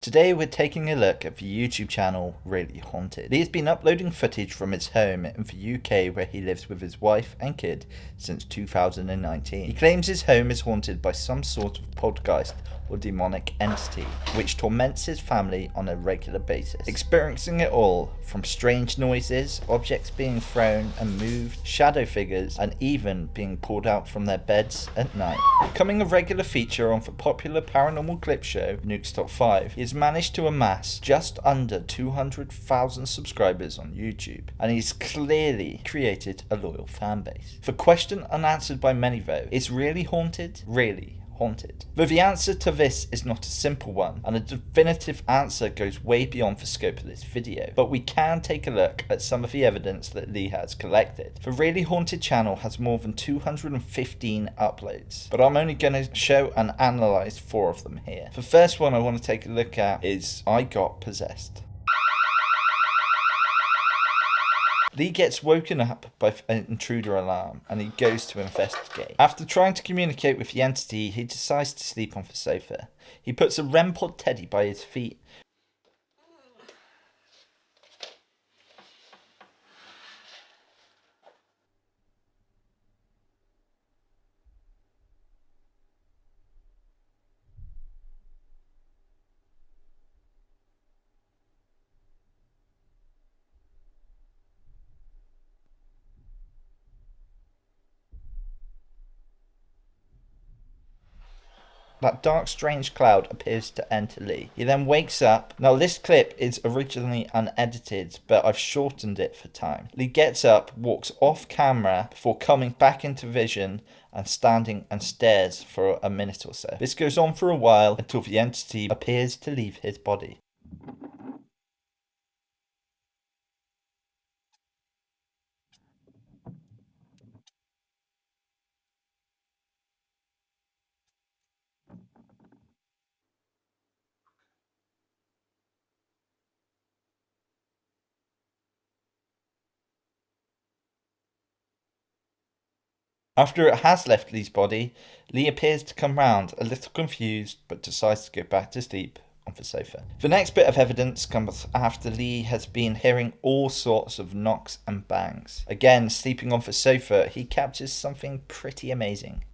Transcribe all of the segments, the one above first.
Today we're taking a look at the YouTube channel Really Haunted. Lee has been uploading footage from his home in the UK where he lives with his wife and kid since 2019. He claims his home is haunted by some sort of poltergeist or demonic entity which torments his family on a regular basis, experiencing it all from strange noises, objects being thrown and moved, shadow figures, and even being pulled out from their beds at night. Becoming a regular feature on the popular paranormal clip show Nukes Top 5, he has managed to amass just under 200,000 subscribers on YouTube, and he's clearly created a loyal fan base. The question unanswered by many though, is really haunted? Really haunted? But the answer to this is not a simple one, and a definitive answer goes way beyond the scope of this video. But we can take a look at some of the evidence that Lee has collected. The Really Haunted channel has more than 215 uploads, but I'm only going to show and analyse 4 of them here. The first one I want to take a look at is I Got Possessed. Lee gets woken up by an intruder alarm and he goes to investigate. After trying to communicate with the entity, he decides to sleep on the sofa. He puts a REM pod teddy by his feet. That dark strange cloud appears to enter Lee. He then wakes up. Now this clip is originally unedited, but I've shortened it for time. Lee gets up, walks off camera before coming back into vision and standing and stares for a minute or so. This goes on for a while until the entity appears to leave his body. After it has left Lee's body, Lee appears to come round, a little confused, but decides to go back to sleep on the sofa. The next bit of evidence comes after Lee has been hearing all sorts of knocks and bangs. Again, sleeping on the sofa, he captures something pretty amazing.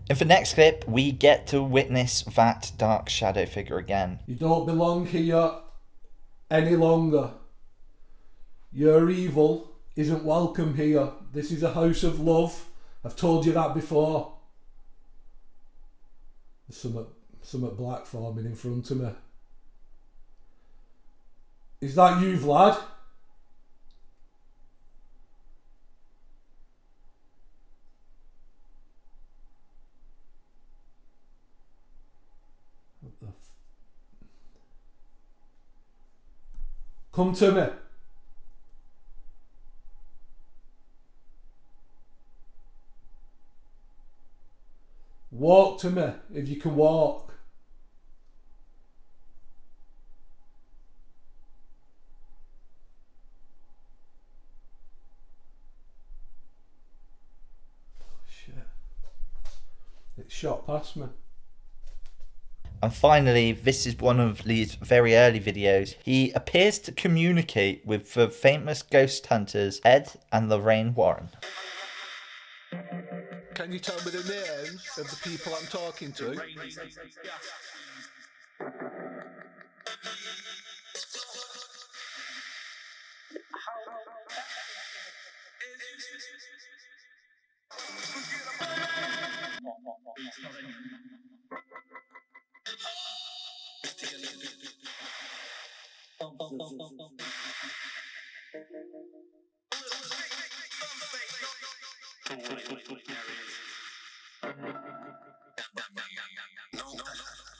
In the next clip, we get to witness that dark shadow figure again. You don't belong here any longer. Your evil isn't welcome here. This is a house of love. I've told you that before. There's something black forming in front of me. Is that you, Vlad? Come to me. Walk to me if you can walk. Shit. It shot past me. And finally, this is one of Lee's very early videos. He appears to communicate with the famous ghost hunters Ed and Lorraine Warren. Can you tell me the names of the people I'm talking to?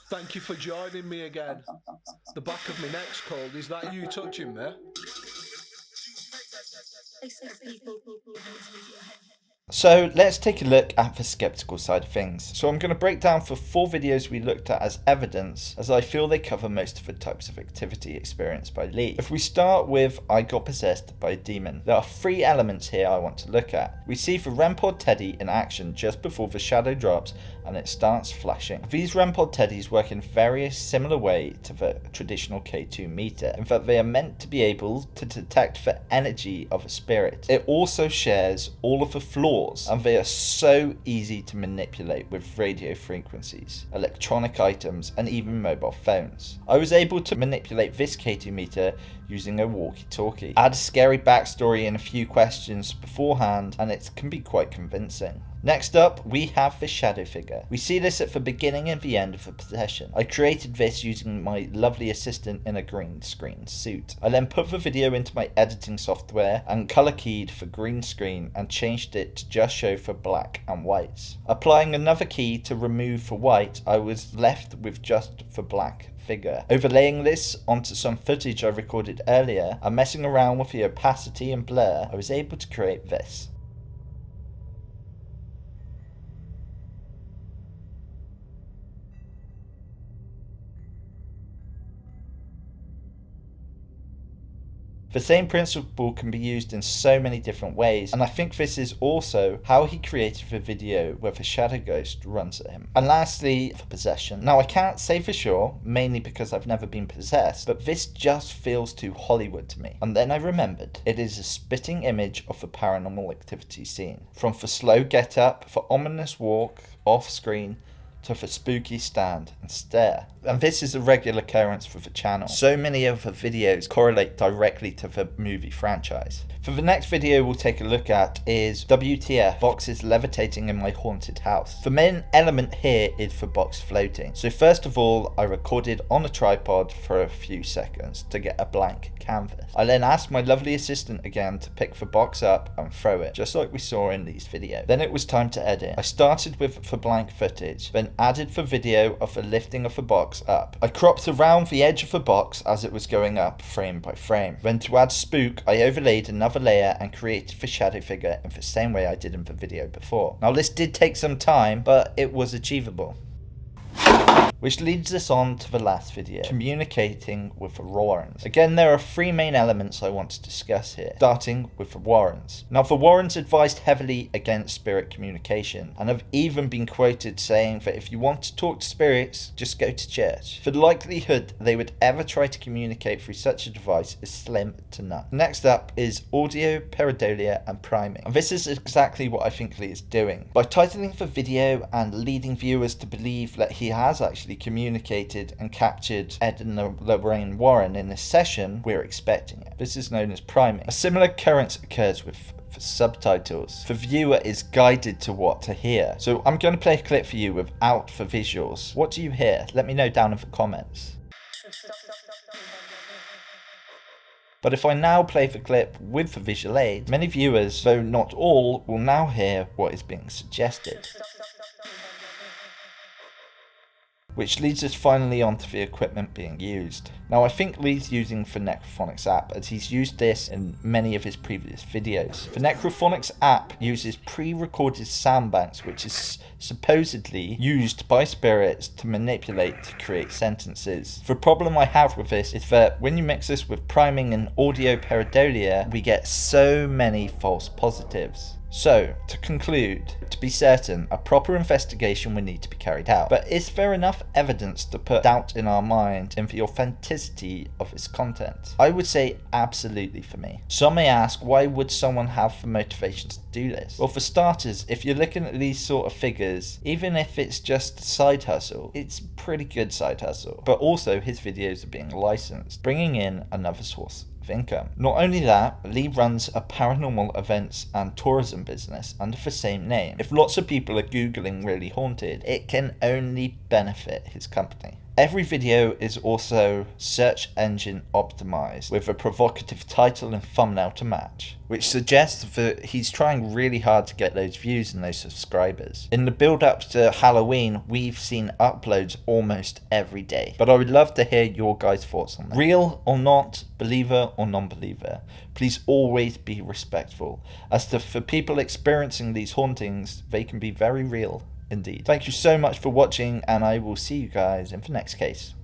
Thank you for joining me again. The back of my neck's cold. Is that you touching me? So let's take a look at the skeptical side of things. So I'm going to break down for 4 videos we looked at as evidence, as I feel they cover most of the types of activity experienced by Lee. If we start with I got possessed by a demon, there are 3 elements here I want to look at. We see the REM pod teddy in action just before the shadow drops and it starts flashing. These REM pod teddies work in very similar way to the traditional K2 meter, in that they are meant to be able to detect the energy of a spirit. It also shares all of the flaws, and they are so easy to manipulate with radio frequencies, electronic items, and even mobile phones. I was able to manipulate this K2 meter using a walkie-talkie. Add a scary backstory and a few questions beforehand, and it can be quite convincing. Next up, we have the shadow figure. We see this at the beginning and the end of the possession. I created this using my lovely assistant in a green screen suit. I then put the video into my editing software and color keyed for green screen and changed it to just show for black and whites. Applying another key to remove the white, I was left with just the black figure. Overlaying this onto some footage I recorded earlier and messing around with the opacity and blur, I was able to create this. The same principle can be used in so many different ways, and I think this is also how he created the video where the shadow ghost runs at him. And lastly, for possession. Now I can't say for sure, mainly because I've never been possessed, but this just feels too Hollywood to me. And then I remembered, it is a spitting image of the paranormal activity scene. From the slow get up, the ominous walk off screen, to the spooky stand and stare. And this is a regular occurrence for the channel. So many of the videos correlate directly to the movie franchise. For the next video we'll take a look at is WTF, boxes levitating in my haunted house. The main element here is the box floating. So first of all, I recorded on a tripod for a few seconds to get a blank canvas. I then asked my lovely assistant again to pick the box up and throw it, just like we saw in these videos. Then it was time to edit. I started with the blank footage, then added the video of the lifting of the box up. I cropped around the edge of the box as it was going up frame by frame. Then to add spook, I overlaid another layer and created the shadow figure in the same way I did in the video before. Now this did take some time, but it was achievable. Which leads us on to the last video, communicating with the Warrens. Again, there are 3 main elements I want to discuss here, starting with the Warrens. Now, the Warrens advised heavily against spirit communication, and have even been quoted saying that if you want to talk to spirits, just go to church. The likelihood they would ever try to communicate through such a device is slim to none. Next up is audio, pareidolia, and priming. And this is exactly what I think Lee is doing. By titling the video and leading viewers to believe that he has actually communicated and captured Ed and Lorraine Warren in this session, we're expecting it. This is known as priming. A similar occurrence occurs with the subtitles. The viewer is guided to what to hear. So I'm going to play a clip for you without the visuals. What do you hear? Let me know down in the comments. But if I now play the clip with the visual aid, many viewers, though not all, will now hear what is being suggested. Which leads us finally onto the equipment being used. Now I think Lee's using the Necrophonics app, as he's used this in many of his previous videos. The Necrophonics app uses pre-recorded sound banks, which is supposedly used by spirits to manipulate to create sentences. The problem I have with this is that when you mix this with priming and audio pareidolia, we get so many false positives. So, to conclude, to be certain, a proper investigation will need to be carried out. But is there enough evidence to put doubt in our mind in the authenticity of its content? I would say absolutely for me. Some may ask, why would someone have the motivations to do this? Well, for starters, if you're looking at these sort of figures, even if it's just a side hustle, it's a pretty good side hustle. But also, his videos are being licensed, bringing in another source of income. Not only that, Lee runs a paranormal events and tourism business under the same name. If lots of people are googling really haunted, it can only benefit his company. Every video is also search engine optimized with a provocative title and thumbnail to match, which suggests that he's trying really hard to get those views and those subscribers. In the build up to Halloween, we've seen uploads almost every day, but I would love to hear your guys' thoughts on that. Real or not, believer or non-believer, please always be respectful, as for people experiencing these hauntings, they can be very real indeed. Thank you so much for watching, and I will see you guys in the next case.